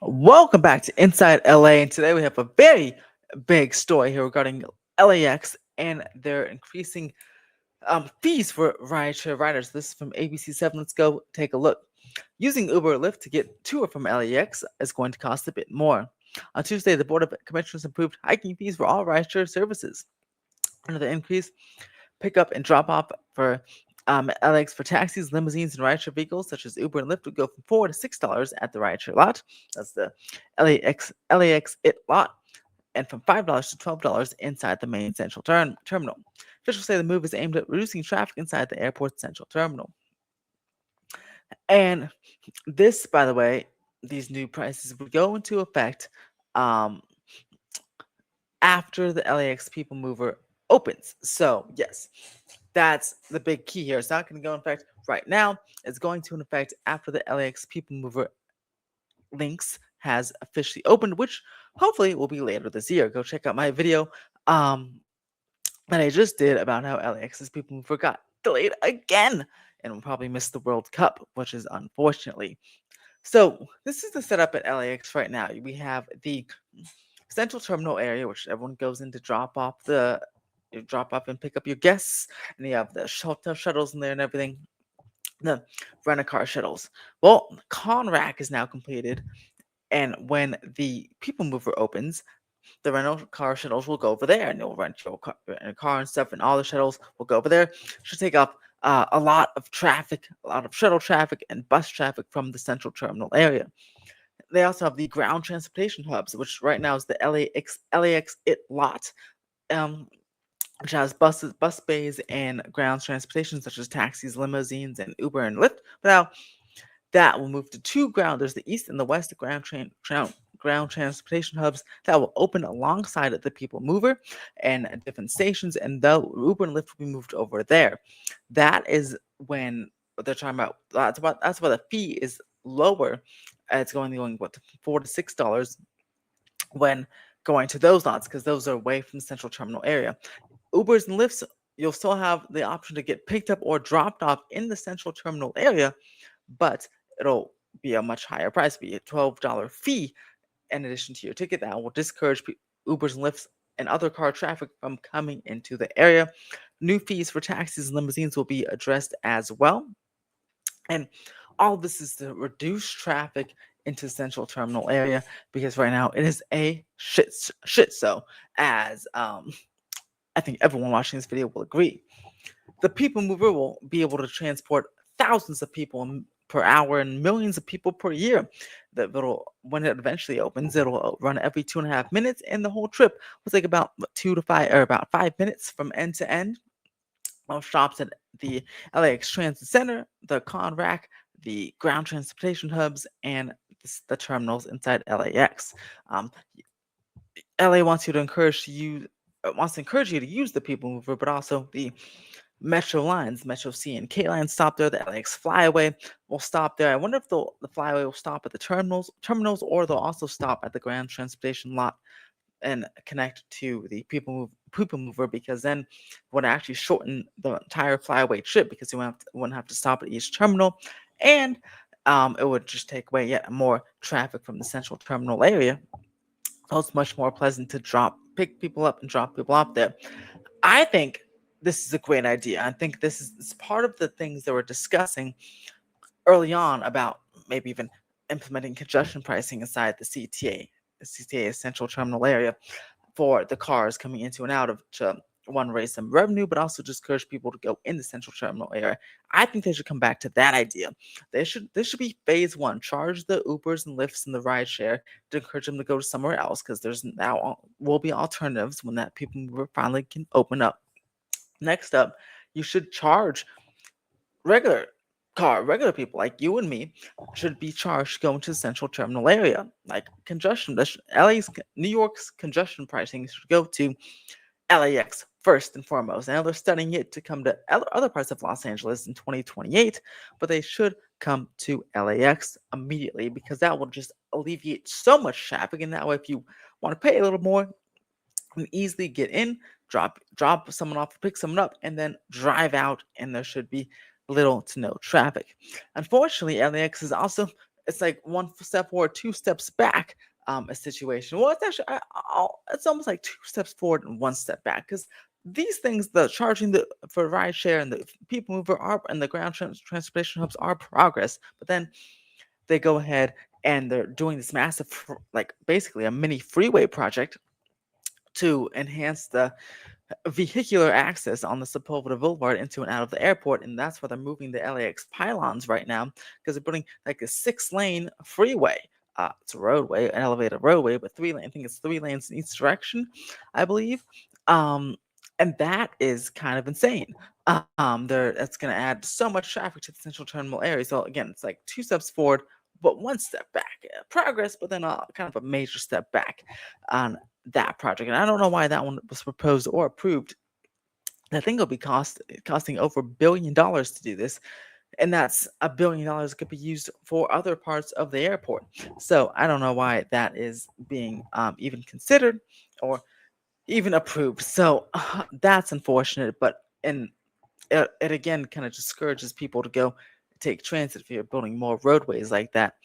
Welcome back to Inside LA, and today we have a very big story here regarding LAX and their increasing fees for rideshare riders. This is from ABC7. Let's go take a look. Using Uber or Lyft to get to or from LAX is going to cost a bit more. On Tuesday, the Board of Commissioners approved hiking fees for all rideshare services. Under the increase, pickup and drop off for LAX for taxis, limousines, and rideshare vehicles such as Uber and Lyft would go from $4 to $6 at the rideshare lot. That's the LAX it lot, and from $5 to $12 inside the main central terminal. Officials say the move is aimed at reducing traffic inside the airport's central terminal. And this, by the way, these new prices would go into effect um, after the LAX People Mover opens. So, yes, that's the big key here. It's not going to go in effect right now. It's going to in effect after the LAX People Mover links has officially opened, which hopefully will be later this year. Go check out my video that I just did about how LAX's People Mover got delayed again and will probably miss the World Cup, which is unfortunately. So this is the setup at LAX right now. We have the central terminal area, which everyone goes in to drop off and pick up your guests, and you have the shuttles in there and everything. The rent-a-car shuttles. Well, the con rack is now completed, and when the People Mover opens, the rental car shuttles will go over there, and you'll rent your car and stuff, and all the shuttles will go over there. Should take up a lot of traffic, a lot of shuttle traffic and bus traffic from the central terminal area. They also have the ground transportation hubs, which right now is the LAX it lot, which has bus bays, and ground transportation such as taxis, limousines, and Uber and Lyft. But now that will move to two ground. There's the east and the west ground transportation hubs that will open alongside of the People Mover and different stations, and the Uber and Lyft will be moved over there. That is when they're talking about. That's why the fee is lower. It's going what, $4 to $6 when going to those lots, because those are away from the central terminal area. Ubers and Lyfts, you'll still have the option to get picked up or dropped off in the central terminal area, but it'll be a much higher price, be a $12 fee in addition to your ticket. That will discourage Ubers and Lyfts and other car traffic from coming into the area. New fees for taxis and limousines will be addressed as well. And all this is to reduce traffic into the central terminal area, because right now it is a shit show, as I think everyone watching this video will agree. The People Mover will be able to transport thousands of people per hour and millions of people per year. When it eventually opens, it'll run every 2.5 minutes, and the whole trip will take about 5 minutes from end to end. All stops at the LAX Transit Center, the Con Rack, the ground transportation hubs, and the terminals inside LAX. LA wants to encourage you to use the People Mover, but also the Metro lines, Metro C and K lines stop there. The LAX Flyaway will stop there. I wonder if the Flyaway will stop at the terminals, or they'll also stop at the ground transportation lot and connect to the People Mover, because then it would actually shorten the entire Flyaway trip, because you wouldn't have to stop at each terminal, and it would just take away yet more traffic from the central terminal area. So it's much more pleasant to pick people up and drop people off there. I think this is a great idea. I think this is part of the things that we're discussing early on about maybe even implementing congestion pricing inside the CTA central terminal area, for the cars coming into and out of, to raise some revenue, but also just encourage people to go in the central terminal area. I think they should come back to that idea. This should be phase one. Charge the Ubers and Lyfts and the rideshare to encourage them to go to somewhere else, because there's now will be alternatives when that People Mover finally can open up. Next up, you should charge regular people like you and me should be charged going to the central terminal area. Like New York's congestion pricing should go to LAX first and foremost. Now they're studying it to come to other parts of Los Angeles in 2028, but they should come to LAX immediately, because that will just alleviate so much traffic. And that way, if you want to pay a little more, you can easily get in, drop someone off, pick someone up, and then drive out, and there should be little to no traffic. Unfortunately, LAX is also it's like one step forward, two steps back. A situation. Well, it's actually it's almost like two steps forward and one step back because these things, the charging the for rideshare and the people mover are and the ground transportation hubs are progress. But then they go ahead and they're doing this massive, like basically a mini freeway project to enhance the vehicular access on the Sepulveda Boulevard into and out of the airport, and that's why they're moving the LAX pylons right now because they're putting like a 6-lane freeway. It's a roadway, an elevated roadway, but 3 lane. I think it's 3 lanes in each direction, I believe. Um, and that is kind of insane. That's going to add so much traffic to the central terminal area. So again, it's like two steps forward, but one step back. Progress, but then kind of a major step back on that project. And I don't know why that one was proposed or approved. I think it'll be costing over $1 billion to do this, and that's $1 billion could be used for other parts of the airport. So I don't know why that is being even considered or even approved. So that's unfortunate, but and it again kind of discourages people to go take transit if you're building more roadways like that.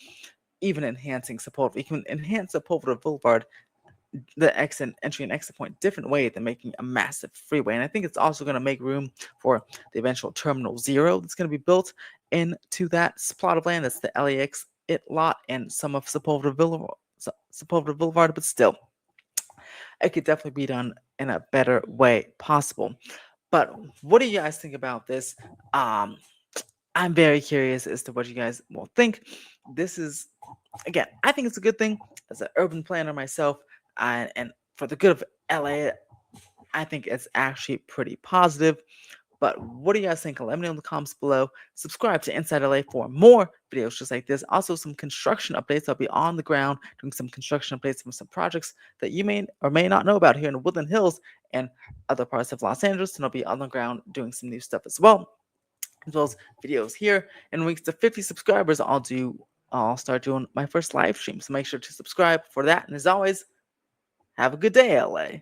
Even enhancing Sepulveda, you can enhance Sepulveda Boulevard, the exit entry and exit point different way than making a massive freeway. And I think it's also going to make room for the eventual Terminal Zero that's going to be built into that plot of land. That's the LAX it lot and some of Sepulveda Boulevard, but still, it could definitely be done in a better way possible. But what do you guys think about this? I'm very curious as to what you guys will think. This is, again, I think it's a good thing as an urban planner myself, and for the good of LA, I think it's actually pretty positive. But what do you guys think? Let me know in the comments below. Subscribe to Inside LA for more videos just like this. Also, some construction updates. I'll be on the ground doing some construction updates from some projects that you may or may not know about here in the Woodland Hills and other parts of Los Angeles. And I'll be on the ground doing some new stuff as well as videos here. And when we get to 50 subscribers, I'll start doing my first live stream. So make sure to subscribe for that. And as always, have a good day, LA.